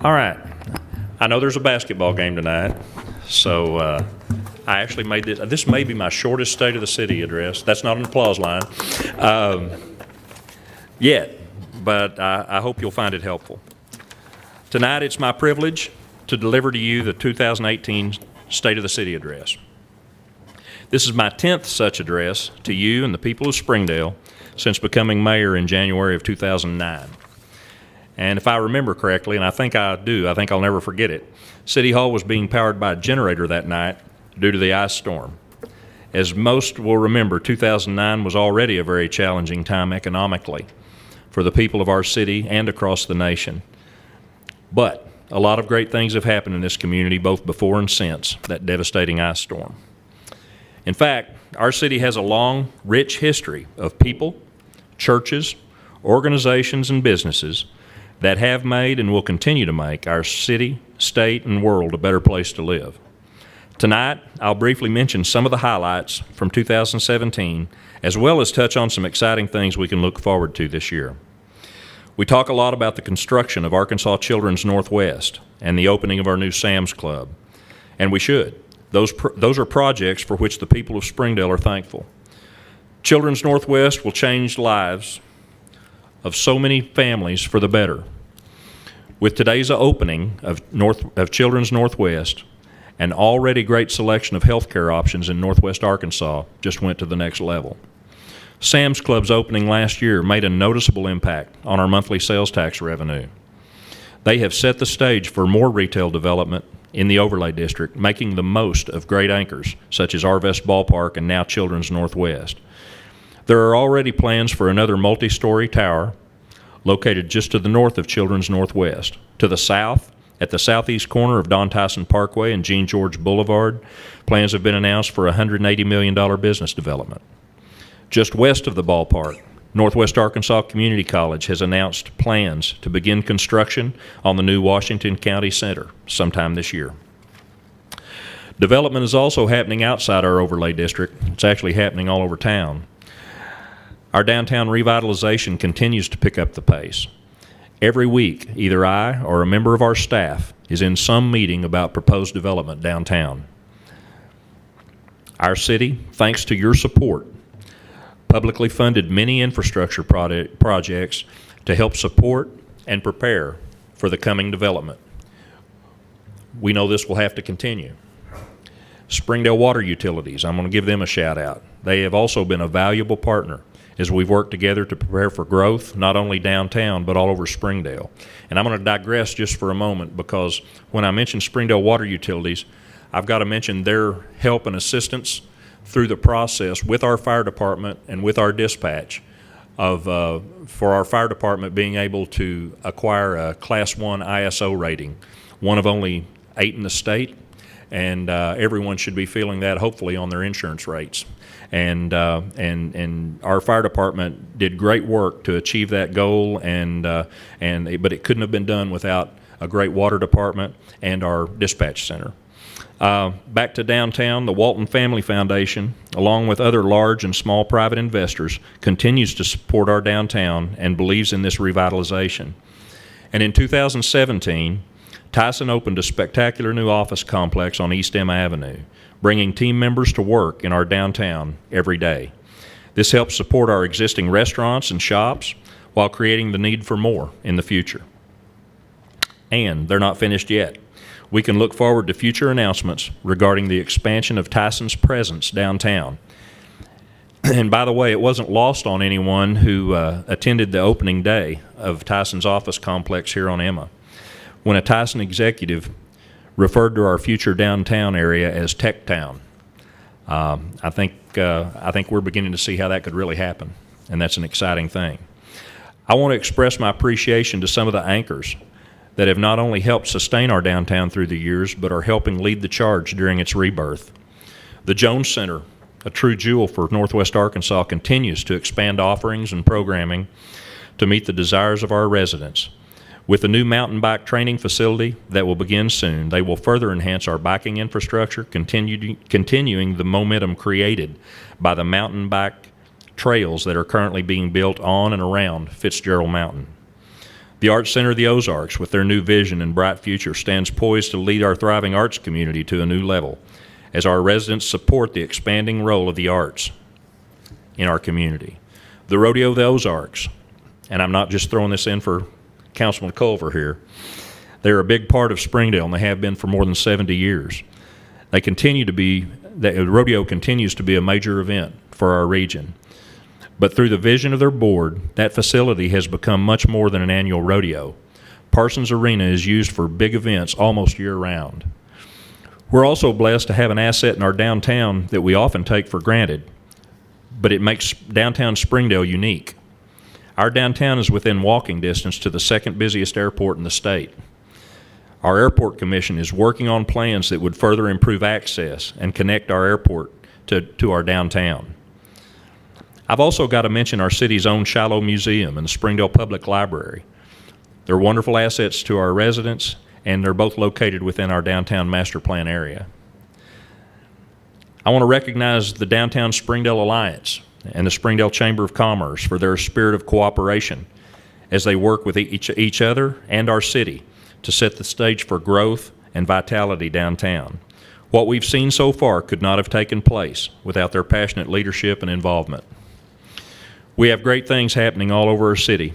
All right. I know there's a basketball game tonight, so I actually made this. This may be my shortest State of the City address. That's not an applause line yet, but I hope you'll find it helpful. Tonight, it's my privilege to deliver to you the 2018 State of the City address. This is my 10th such address to you and the people of Springdale since becoming mayor in January of 2009. And if I remember correctly, and I think I do, I think I'll never forget it, City Hall was being powered by a generator that night due to the ice storm. As most will remember, 2009 was already a very challenging time economically for the people of our city and across the nation. But a lot of great things have happened in this community both before and since that devastating ice storm. In fact, our city has a long, rich history of people, churches, organizations, and businesses that have made and will continue to make our city, state, and world a better place to live. Tonight, I'll briefly mention some of the highlights from 2017, as well as touch on some exciting things we can look forward to this year. We talk a lot about the construction of Arkansas Children's Northwest and the opening of our new Sam's Club, and we should. Those are projects for which the people of Springdale are thankful. Children's Northwest will change lives of so many families for the better. With today's opening of Children's Northwest, an already great selection of healthcare options in Northwest Arkansas just went to the next level. Sam's Club's opening last year made a noticeable impact on our monthly sales tax revenue. They have set the stage for more retail development in the overlay district, making the most of great anchors such as Arvest Ballpark and now Children's Northwest. There are already plans for another multi-story tower located just to the north of Children's Northwest. To the south, at the southeast corner of Don Tyson Parkway and Gene George Boulevard, plans have been announced for a $180 million business development. Just west of the ballpark, Northwest Arkansas Community College has announced plans to begin construction on the new Washington County Center sometime this year. Development is also happening outside our overlay district. It's actually happening all over town. Our downtown revitalization continues to pick up the pace. Every week, either I or a member of our staff is in some meeting about proposed development downtown. Our city, thanks to your support, publicly funded many infrastructure projects to help support and prepare for the coming development. We know this will have to continue. Springdale Water Utilities, I'm going to give them a shout out. They have also been a valuable partner as we've worked together to prepare for growth, not only downtown, but all over Springdale. And I'm going to digress just for a moment, because when I mention Springdale Water Utilities, I've got to mention their help and assistance through the process with our fire department and with our dispatch for our fire department being able to acquire a Class 1 ISO rating, one of only 8 in the state, and everyone should be feeling that hopefully on their insurance rates. And our fire department did great work to achieve that goal, but it couldn't have been done without a great water department and our dispatch center. Back to downtown, the Walton Family Foundation, along with other large and small private investors, continues to support our downtown and believes in this revitalization. And in 2017, Tyson opened a spectacular new office complex on East M Avenue, bringing team members to work in our downtown every day. This helps support our existing restaurants and shops while creating the need for more in the future. And they're not finished yet. We can look forward to future announcements regarding the expansion of Tyson's presence downtown. And by the way, it wasn't lost on anyone who attended the opening day of Tyson's office complex here on Emma, when a Tyson executive referred to our future downtown area as Tech Town. I think we're beginning to see how that could really happen, and that's an exciting thing. I want to express my appreciation to some of the anchors that have not only helped sustain our downtown through the years, but are helping lead the charge during its rebirth. The Jones Center, a true jewel for Northwest Arkansas, continues to expand offerings and programming to meet the desires of our residents. With the new mountain bike training facility that will begin soon, they will further enhance our biking infrastructure, continuing the momentum created by the mountain bike trails that are currently being built on and around Fitzgerald Mountain. The Arts Center of the Ozarks, with their new vision and bright future, stands poised to lead our thriving arts community to a new level as our residents support the expanding role of the arts in our community. The Rodeo of the Ozarks, and I'm not just throwing this in for Councilman Culver here, they're a big part of Springdale, and they have been for more than 70 years. The rodeo continues to be a major event for our region. But through the vision of their board, that facility has become much more than an annual rodeo. Parsons Arena is used for big events almost year-round. We're also blessed to have an asset in our downtown that we often take for granted, but it makes downtown Springdale unique. Our downtown is within walking distance to the second busiest airport in the state. Our airport commission is working on plans that would further improve access and connect our airport to our downtown. I've also got to mention our city's own Shiloh Museum and the Springdale Public Library. They're wonderful assets to our residents, and they're both located within our downtown master plan area. I want to recognize the Downtown Springdale Alliance and the Springdale Chamber of Commerce for their spirit of cooperation as they work with each other and our city to set the stage for growth and vitality downtown. What we've seen so far could not have taken place without their passionate leadership and involvement. We have great things happening all over our city.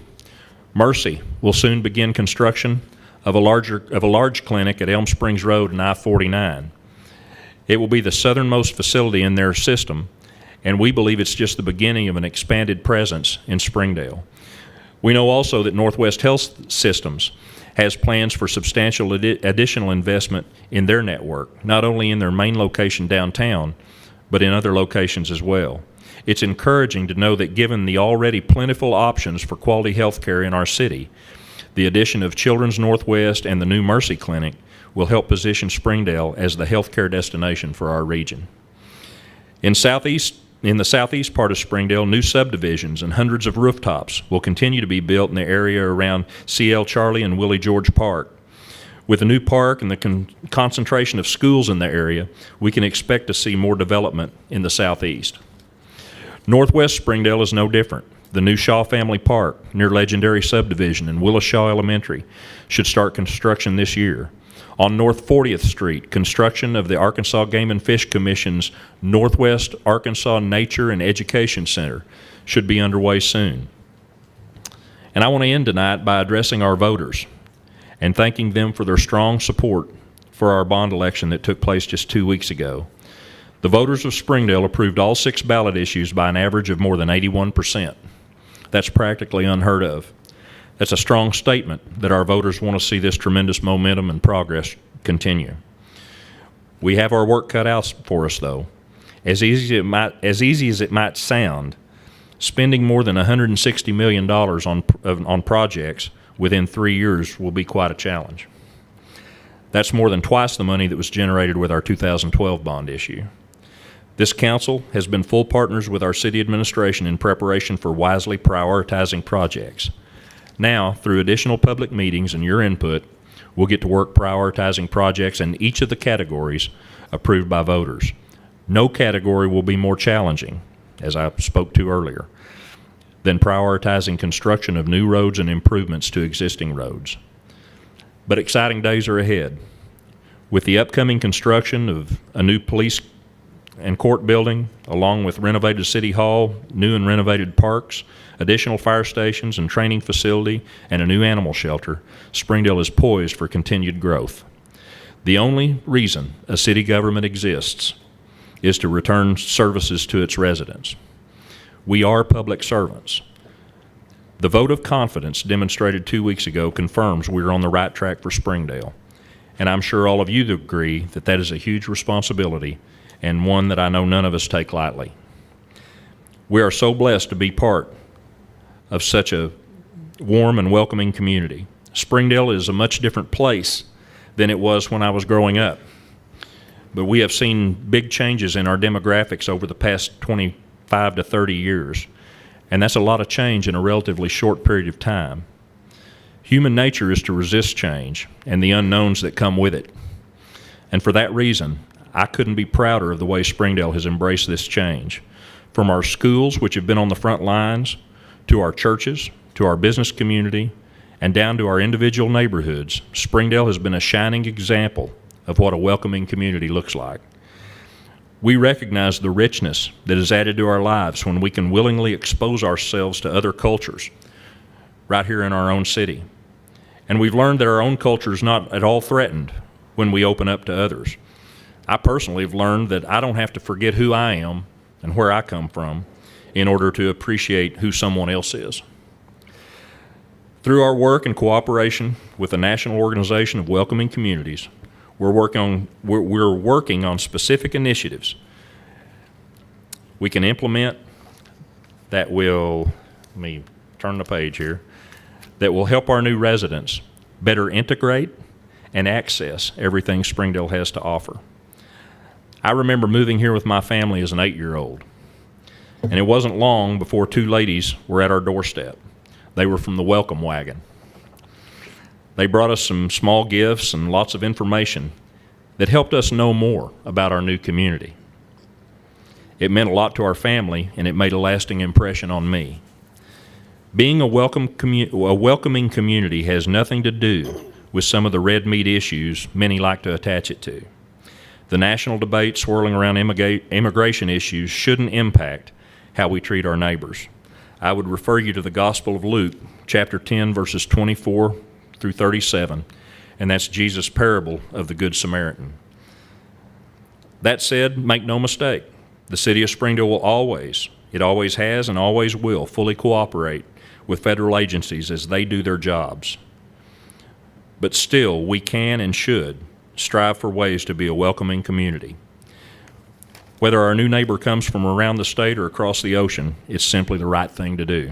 Mercy will soon begin construction of a large clinic at Elm Springs Road and I-49. It will be the southernmost facility in their system, and we believe it's just the beginning of an expanded presence in Springdale. We know also that Northwest Health Systems has plans for substantial additional investment in their network, not only in their main location downtown, but in other locations as well. It's encouraging to know that given the already plentiful options for quality health care in our city, the addition of Children's Northwest and the new Mercy Clinic will help position Springdale as the healthcare destination for our region. In the southeast part of Springdale, new subdivisions and hundreds of rooftops will continue to be built in the area around C.L. Charlie and Willie George Park. With the new park and the concentration of schools in the area, we can expect to see more development in the southeast. Northwest Springdale is no different. The new Shaw Family Park near Legendary Subdivision and Willis Shaw Elementary should start construction this year. On North 40th Street, construction of the Arkansas Game and Fish Commission's Northwest Arkansas Nature and Education Center should be underway soon. And I want to end tonight by addressing our voters and thanking them for their strong support for our bond election that took place just 2 weeks ago. The voters of Springdale approved all 6 ballot issues by an average of more than 81%. That's practically unheard of. That's a strong statement that our voters want to see this tremendous momentum and progress continue. We have our work cut out for us, though. As easy as it might sound, spending more than $160 million on projects within 3 years will be quite a challenge. That's more than twice the money that was generated with our 2012 bond issue. This council has been full partners with our city administration in preparation for wisely prioritizing projects. Now, through additional public meetings and your input, we'll get to work prioritizing projects in each of the categories approved by voters. No category will be more challenging, as I spoke to earlier, than prioritizing construction of new roads and improvements to existing roads. But exciting days are ahead. With the upcoming construction of a new police and court building, along with renovated City Hall, new and renovated parks, additional fire stations and training facility, and a new animal shelter, Springdale is poised for continued growth. The only reason a city government exists is to return services to its residents. We are public servants. The vote of confidence demonstrated 2 weeks ago confirms we're on the right track for Springdale, and I'm sure all of you agree that that is a huge responsibility and one that I know none of us take lightly. We are so blessed to be part of such a warm and welcoming community. Springdale is a much different place than it was when I was growing up. But we have seen big changes in our demographics over the past 25 to 30 years, and that's a lot of change in a relatively short period of time. Human nature is to resist change and the unknowns that come with it. And for that reason, I couldn't be prouder of the way Springdale has embraced this change. From our schools, which have been on the front lines, to our churches, to our business community, and down to our individual neighborhoods, Springdale has been a shining example of what a welcoming community looks like. We recognize the richness that is added to our lives when we can willingly expose ourselves to other cultures right here in our own city. And we've learned that our own culture is not at all threatened when we open up to others. I personally have learned that I don't have to forget who I am and where I come from in order to appreciate who someone else is. Through our work and cooperation with the National Organization of Welcoming Communities, we're working on specific initiatives we can implement that will, let me turn the page here, that will help our new residents better integrate and access everything Springdale has to offer. I remember moving here with my family as an 8-year-old, and it wasn't long before 2 ladies were at our doorstep. They were from the Welcome Wagon. They brought us some small gifts and lots of information that helped us know more about our new community. It meant a lot to our family, and it made a lasting impression on me. Being a welcoming community has nothing to do with some of the red meat issues many like to attach it to. The national debate swirling around immigration issues shouldn't impact how we treat our neighbors. I would refer you to the Gospel of Luke, chapter 10, verses 24 through 37, and that's Jesus' parable of the Good Samaritan. That said, make no mistake, the city of Springdale will always has and always will fully cooperate with federal agencies as they do their jobs. But still, we can and should strive for ways to be a welcoming community. Whether our new neighbor comes from around the state or across the ocean, it's simply the right thing to do.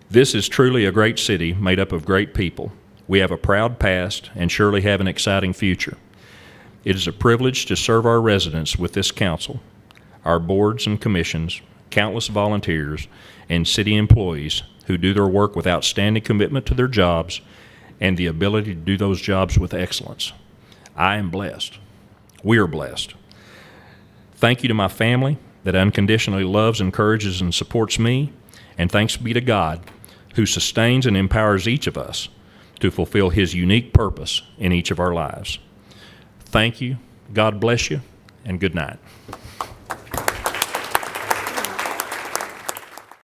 This is truly a great city made up of great people. We have a proud past and surely have an exciting future. It is a privilege to serve our residents with this council, our boards and commissions, countless volunteers, and city employees who do their work with outstanding commitment to their jobs and the ability to do those jobs with excellence. I am blessed. We are blessed. Thank you to my family that unconditionally loves, encourages, and supports me, and thanks be to God who sustains and empowers each of us to fulfill His unique purpose in each of our lives. Thank you, God bless you, and good night.